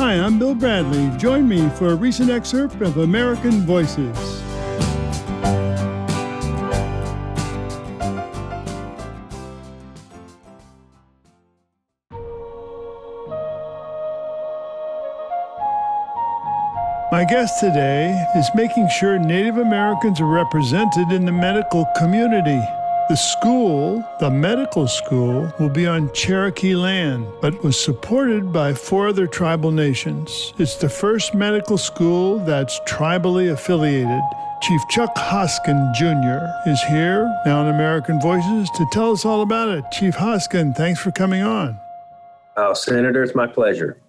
Hi, I'm Bill Bradley. Join me for a recent excerpt of American Voices. My guest today is making sure Native Americans are represented in the medical community. The school, the medical school, will be on Cherokee land, but was supported by 4 other tribal nations. It's the first medical school that's tribally affiliated. Chief Chuck Hoskin Jr. is here now on American Voices to tell us all about it. Chief Hoskin, thanks for coming on. Oh, Senator, it's my pleasure.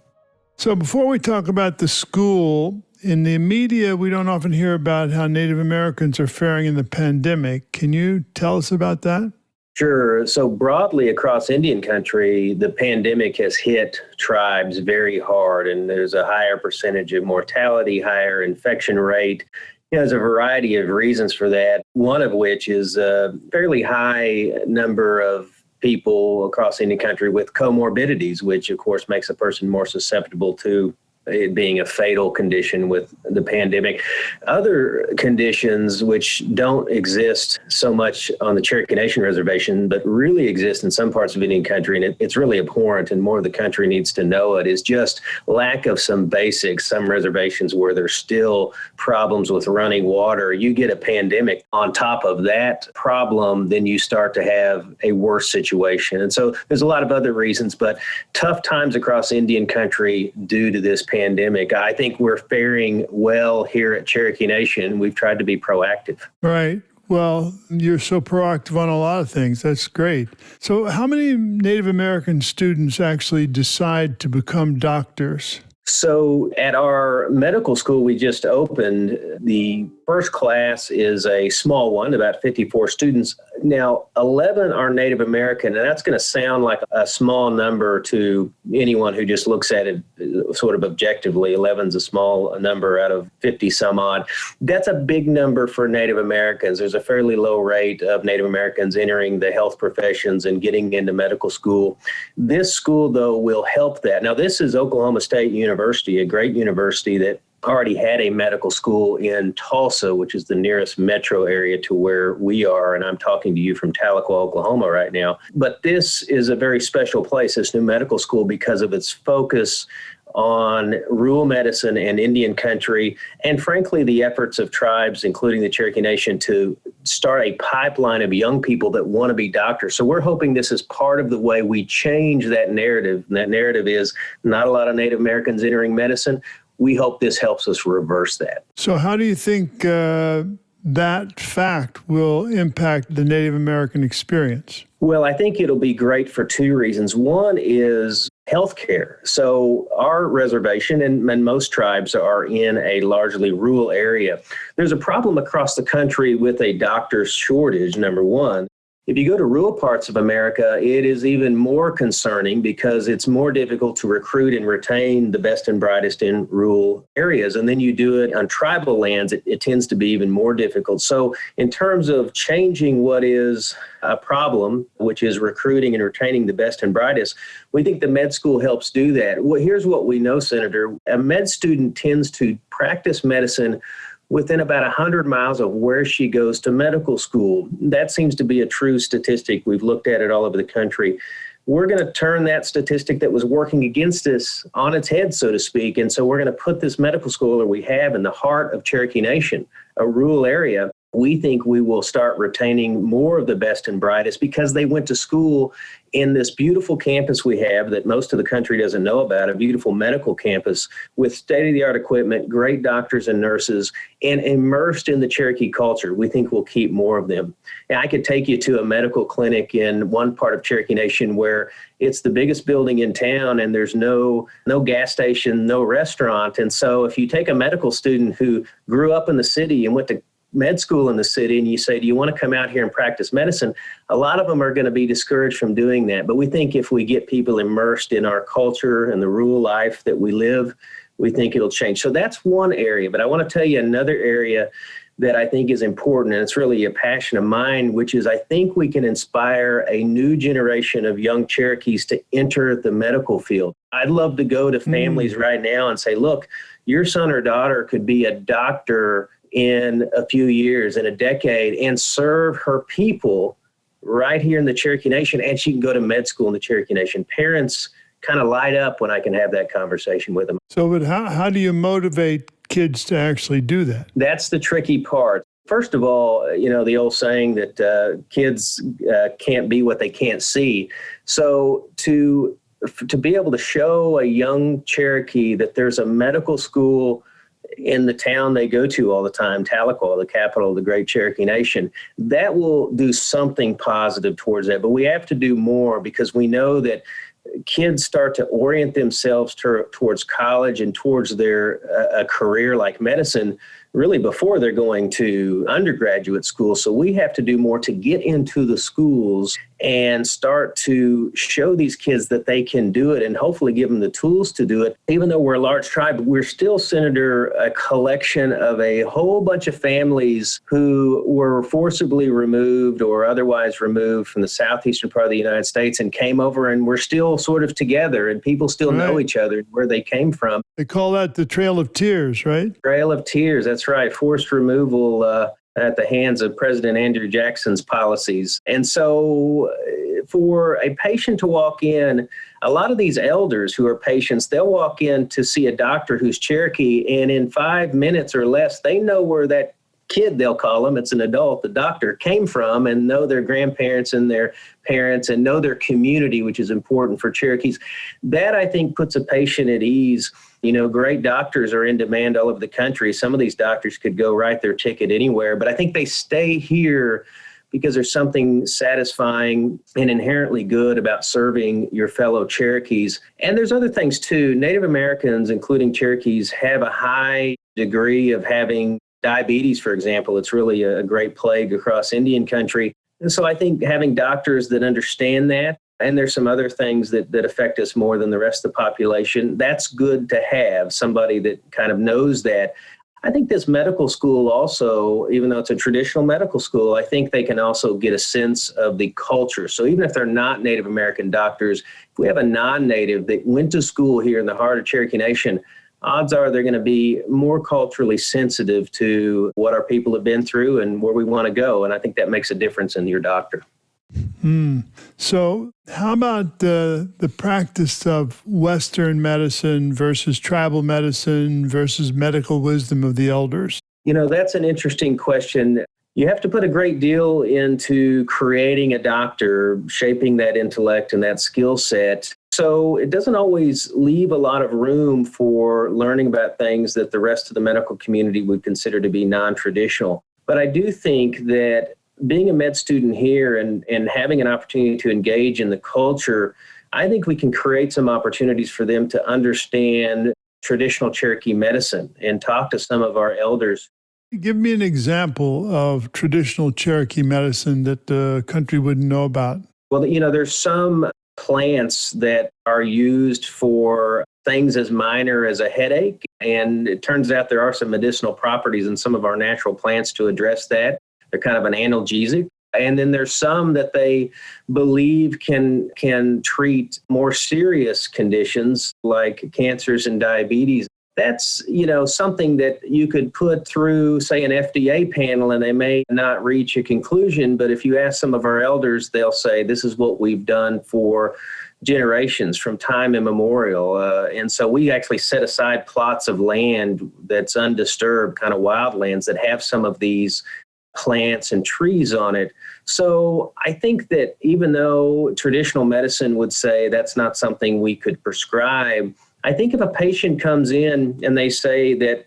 So before we talk about the school, in the media, we don't often hear about how Native Americans are faring in the pandemic. Can you tell us about that? Sure. So broadly across Indian country, the pandemic has hit tribes very hard, and there's a higher percentage of mortality, higher infection rate. There's a variety of reasons for that, one of which is a fairly high number of people across Indian country with comorbidities, which of course makes a person more susceptible to it being a fatal condition with the pandemic. Other conditions which don't exist so much on the Cherokee Nation reservation, but really exist in some parts of Indian country, and it's really abhorrent, and more of the country needs to know it, is just lack of some basics. Some reservations where there's still problems with running water. You get a pandemic on top of that problem, then you start to have a worse situation. And so there's a lot of other reasons, but tough times across Indian country due to this pandemic. I think we're faring well here at Cherokee Nation. We've tried to be proactive. Right. Well, you're so proactive on a lot of things. That's great. So how many Native American students actually decide to become doctors? So at our medical school we just opened, the first class is a small one, about 54 students. Now, 11 are Native American, and that's going to sound like a small number to anyone who just looks at it sort of objectively. 11 is a small number out of 50 some odd. That's a big number for Native Americans. There's a fairly low rate of Native Americans entering the health professions and getting into medical school. This school, though, will help that. Now, this is Oklahoma State University, a great university that already had a medical school in Tulsa, which is the nearest metro area to where we are. And I'm talking to you from Tahlequah, Oklahoma right now. But this is a very special place, this new medical school, because of its focus on rural medicine and Indian country, and frankly, the efforts of tribes, including the Cherokee Nation, to start a pipeline of young people that want to be doctors. So we're hoping this is part of the way we change that narrative. And that narrative is not a lot of Native Americans entering medicine. We hope this helps us reverse that. So how do you think that fact will impact the Native American experience? Well, I think it'll be great for 2 reasons. One is healthcare. So our reservation and most tribes are in a largely rural area. There's a problem across the country with a doctor shortage, number one. If you go to rural parts of America, it is even more concerning because it's more difficult to recruit and retain the best and brightest in rural areas. And then you do it on tribal lands, it tends to be even more difficult. So in terms of changing what is a problem, which is recruiting and retaining the best and brightest, we think the med school helps do that. Well, here's what we know, Senator. A med student tends to practice medicine within about 100 miles of where she goes to medical school. That seems to be a true statistic. We've looked at it all over the country. We're going to turn that statistic that was working against us on its head, so to speak. And so we're going to put this medical school that we have in the heart of Cherokee Nation, a rural area. We think we will start retaining more of the best and brightest because they went to school in this beautiful campus we have that most of the country doesn't know about, a beautiful medical campus with state-of-the-art equipment, great doctors and nurses, and immersed in the Cherokee culture. We think we'll keep more of them. And I could take you to a medical clinic in one part of Cherokee Nation where it's the biggest building in town and there's no gas station, no restaurant. And so if you take a medical student who grew up in the city and went to med school in the city and you say, do you want to come out here and practice medicine? A lot of them are going to be discouraged from doing that. But we think if we get people immersed in our culture and the rural life that we live, we think it'll change. So that's one area. But I want to tell you another area that I think is important, and it's really a passion of mine, which is I think we can inspire a new generation of young Cherokees to enter the medical field. I'd love to go to families right now and say, look, your son or daughter could be a doctor in a few years, in a decade, and serve her people right here in the Cherokee Nation, and she can go to med school in the Cherokee Nation. Parents kind of light up when I can have that conversation with them. So, but how do you motivate kids to actually do that? That's the tricky part. First of all, the old saying that kids can't be what they can't see. So to be able to show a young Cherokee that there's a medical school in the town they go to all the time, Tahlequah, the capital of the great Cherokee Nation, that will do something positive towards that. But we have to do more, because we know that kids start to orient themselves towards college and towards their a career like medicine really before they're going to undergraduate school. So we have to do more to get into the schools and start to show these kids that they can do it, and hopefully give them the tools to do it. Even though we're a large tribe, we're still, Senator, a collection of a whole bunch of families who were forcibly removed or otherwise removed from the southeastern part of the United States and came over, and we're still sort of together, and people still know each other, where they came from. They call that the Trail of Tears, right? Trail of Tears, that's right. Forced removal at the hands of President Andrew Jackson's policies. And so for a patient to walk in, a lot of these elders who are patients, they'll walk in to see a doctor who's Cherokee, and in 5 minutes or less, they know where that kid, they'll call them, it's an adult, the doctor, came from, and know their grandparents and their parents and know their community, which is important for Cherokees. That, I think, puts a patient at ease. Great doctors are in demand all over the country. Some of these doctors could go write their ticket anywhere, but I think they stay here because there's something satisfying and inherently good about serving your fellow Cherokees. And there's other things too. Native Americans, including Cherokees, have a high degree of having diabetes, for example. It's really a great plague across Indian country. And so I think having doctors that understand that, and there's some other things that affect us more than the rest of the population, that's good to have, somebody that kind of knows that. I think this medical school also, even though it's a traditional medical school, I think they can also get a sense of the culture. So even if they're not Native American doctors, if we have a non-Native that went to school here in the heart of Cherokee Nation, odds are they're going to be more culturally sensitive to what our people have been through and where we want to go. And I think that makes a difference in your doctor. So how about the practice of Western medicine versus tribal medicine versus medical wisdom of the elders? That's an interesting question. You have to put a great deal into creating a doctor, shaping that intellect and that skill set. So it doesn't always leave a lot of room for learning about things that the rest of the medical community would consider to be non-traditional. But I do think that being a med student here and having an opportunity to engage in the culture, I think we can create some opportunities for them to understand traditional Cherokee medicine and talk to some of our elders. Give me an example of traditional Cherokee medicine that the country wouldn't know about. Well, there's some plants that are used for things as minor as a headache, and it turns out there are some medicinal properties in some of our natural plants to address that. They're kind of an analgesic. And then there's some that they believe can treat more serious conditions like cancers and diabetes. That's, something that you could put through, say, an FDA panel, and they may not reach a conclusion. But if you ask some of our elders, they'll say, this is what we've done for generations from time immemorial. And so we actually set aside plots of land that's undisturbed, kind of wildlands that have some of these plants and trees on it. So I think that even though traditional medicine would say that's not something we could prescribe, I think if a patient comes in and they say that,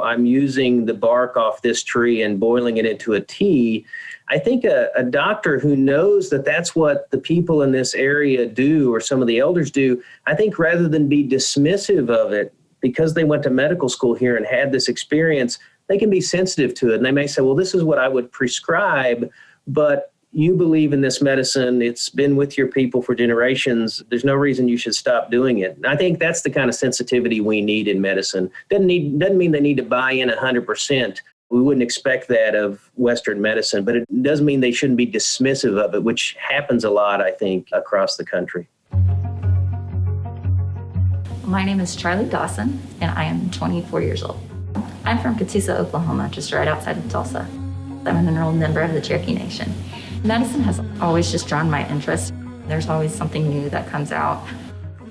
I'm using the bark off this tree and boiling it into a tea, I think a doctor who knows that that's what the people in this area do or some of the elders do, I think rather than be dismissive of it because they went to medical school here and had this experience, they can be sensitive to it. And they may say, well, this is what I would prescribe, but you believe in this medicine. It's been with your people for generations. There's no reason you should stop doing it. And I think that's the kind of sensitivity we need in medicine. Doesn't mean they need to buy in 100%. We wouldn't expect that of Western medicine, but it doesn't mean they shouldn't be dismissive of it, which happens a lot, I think, across the country. My name is Charlie Dawson, and I am 24 years old. I'm from Catoosa, Oklahoma, just right outside of Tulsa. I'm an enrolled member of the Cherokee Nation. Medicine has always just drawn my interest. There's always something new that comes out.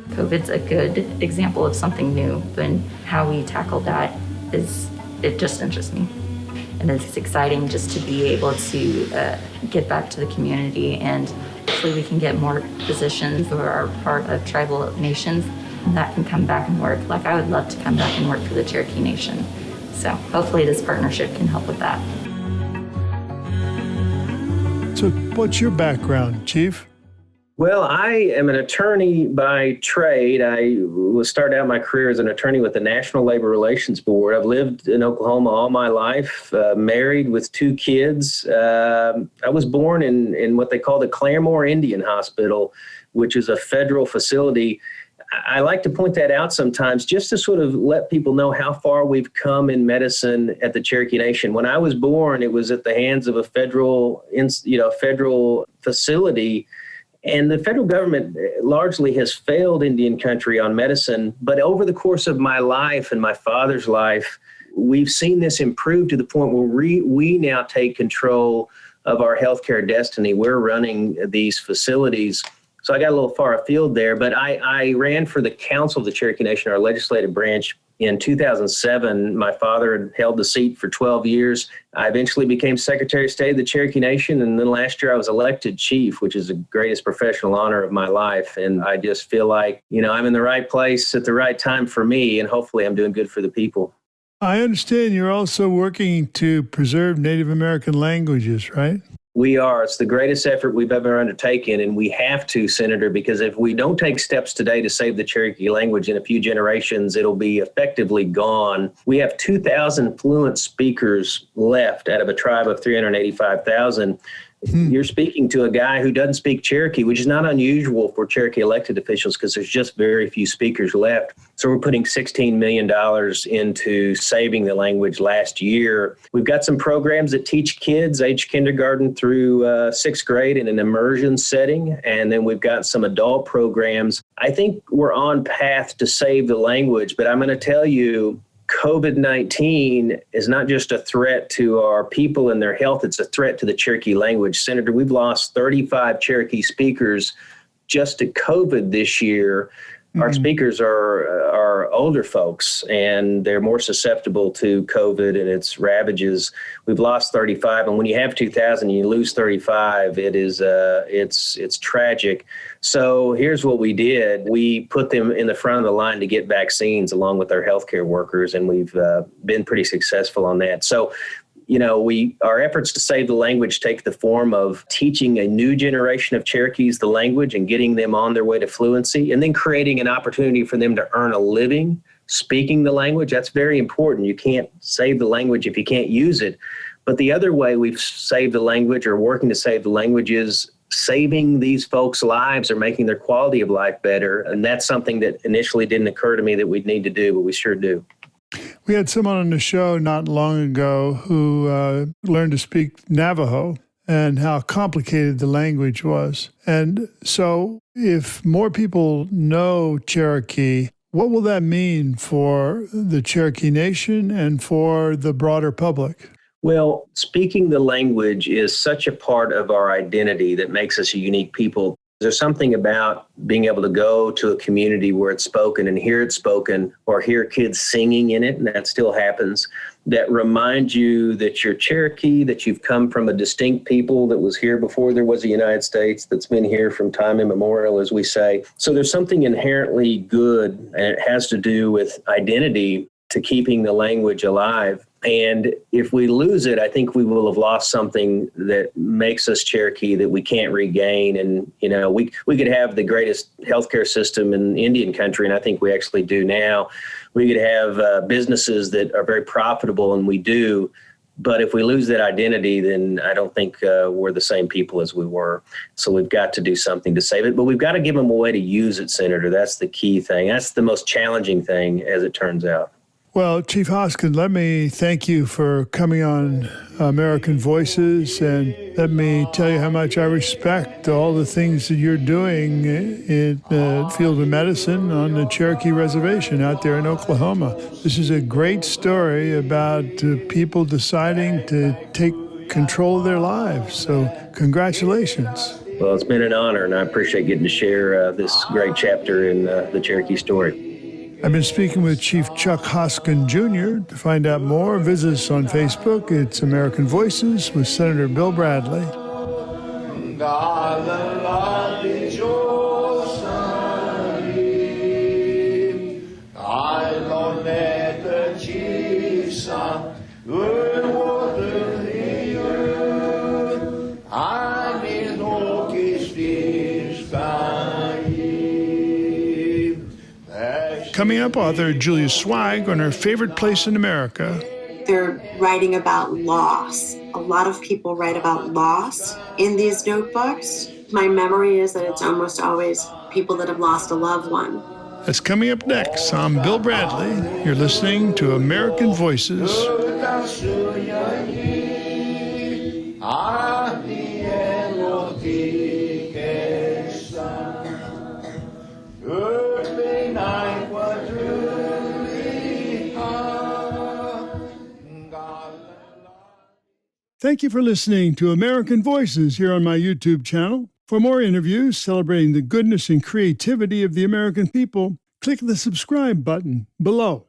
COVID's a good example of something new, and how we tackle that it just interests me. And it's exciting just to be able to get back to the community, and hopefully we can get more physicians who are part of tribal nations that can come back and work. Like, I would love to come back and work for the Cherokee Nation. So hopefully this partnership can help with that. So what's your background, Chief? Well, I am an attorney by trade. I started out my career as an attorney with the National Labor Relations Board. I've lived in Oklahoma all my life, married with 2 kids. I was born in what they call the Claremore Indian Hospital, which is a federal facility. I like to point that out sometimes just to sort of let people know how far we've come in medicine at the Cherokee Nation. When I was born, it was at the hands of a federal facility. And the federal government largely has failed Indian country on medicine. But over the course of my life and my father's life, we've seen this improve to the point where we now take control of our healthcare destiny. We're running these facilities. So I got a little far afield there, but I ran for the Council of the Cherokee Nation, our legislative branch, in 2007. My father had held the seat for 12 years. I eventually became Secretary of State of the Cherokee Nation, and then last year I was elected chief, which is the greatest professional honor of my life. And I just feel like, I'm in the right place at the right time for me, and hopefully I'm doing good for the people. I understand you're also working to preserve Native American languages, right? We are. It's the greatest effort we've ever undertaken, and we have to, Senator, because if we don't take steps today to save the Cherokee language, in a few generations, it'll be effectively gone. We have 2,000 fluent speakers left out of a tribe of 385,000. You're speaking to a guy who doesn't speak Cherokee, which is not unusual for Cherokee elected officials because there's just very few speakers left. So we're putting $16 million into saving the language last year. We've got some programs that teach kids age kindergarten through 6th grade in an immersion setting. And then we've got some adult programs. I think we're on path to save the language, but I'm going to tell you, COVID-19 is not just a threat to our people and their health, it's a threat to the Cherokee language. Senator, we've lost 35 Cherokee speakers just to COVID this year. Our speakers are older folks, and they're more susceptible to COVID and its ravages. We've lost 35, and when you have 2,000 and you lose 35, it's tragic. So here's what we did. We put them in the front of the line to get vaccines along with our healthcare workers, and we've been pretty successful on that. So our efforts to save the language take the form of teaching a new generation of Cherokees the language and getting them on their way to fluency, and then creating an opportunity for them to earn a living speaking the language. That's very important. You can't save the language if you can't use it. But the other way we've saved the language, or working to save the language, is saving these folks' lives or making their quality of life better. And that's something that initially didn't occur to me that we'd need to do, but we sure do. We had someone on the show not long ago who learned to speak Navajo and how complicated the language was. And so if more people know Cherokee, what will that mean for the Cherokee Nation and for the broader public? Well, speaking the language is such a part of our identity that makes us a unique people. There's something about being able to go to a community where it's spoken and hear it spoken, or hear kids singing in it, and that still happens, that reminds you that you're Cherokee, that you've come from a distinct people that was here before there was a United States, that's been here from time immemorial, as we say. So there's something inherently good, and it has to do with identity, to keeping the language alive. And if we lose it, I think we will have lost something that makes us Cherokee that we can't regain. And, we could have the greatest healthcare system in Indian country, and I think we actually do now. We could have businesses that are very profitable, and we do. But if we lose that identity, then I don't think we're the same people as we were. So we've got to do something to save it. But we've got to give them a way to use it, Senator. That's the key thing. That's the most challenging thing, as it turns out. Well, Chief Hoskin, let me thank you for coming on American Voices, and let me tell you how much I respect all the things that you're doing in the field of medicine on the Cherokee Reservation out there in Oklahoma. This is a great story about people deciding to take control of their lives. So congratulations. Well, it's been an honor, and I appreciate getting to share this great chapter in the Cherokee story. I've been speaking with Chief Chuck Hoskin Jr. To find out more, visit us on Facebook. It's American Voices with Senator Bill Bradley. Coming up, author Julia Zweig on her favorite place in America. They're writing about loss. A lot of people write about loss in these notebooks. My memory is that it's almost always people that have lost a loved one. That's coming up next. I'm Bill Bradley. You're listening to American Voices. Thank you for listening to American Voices here on my YouTube channel. For more interviews celebrating the goodness and creativity of the American people, click the subscribe button below.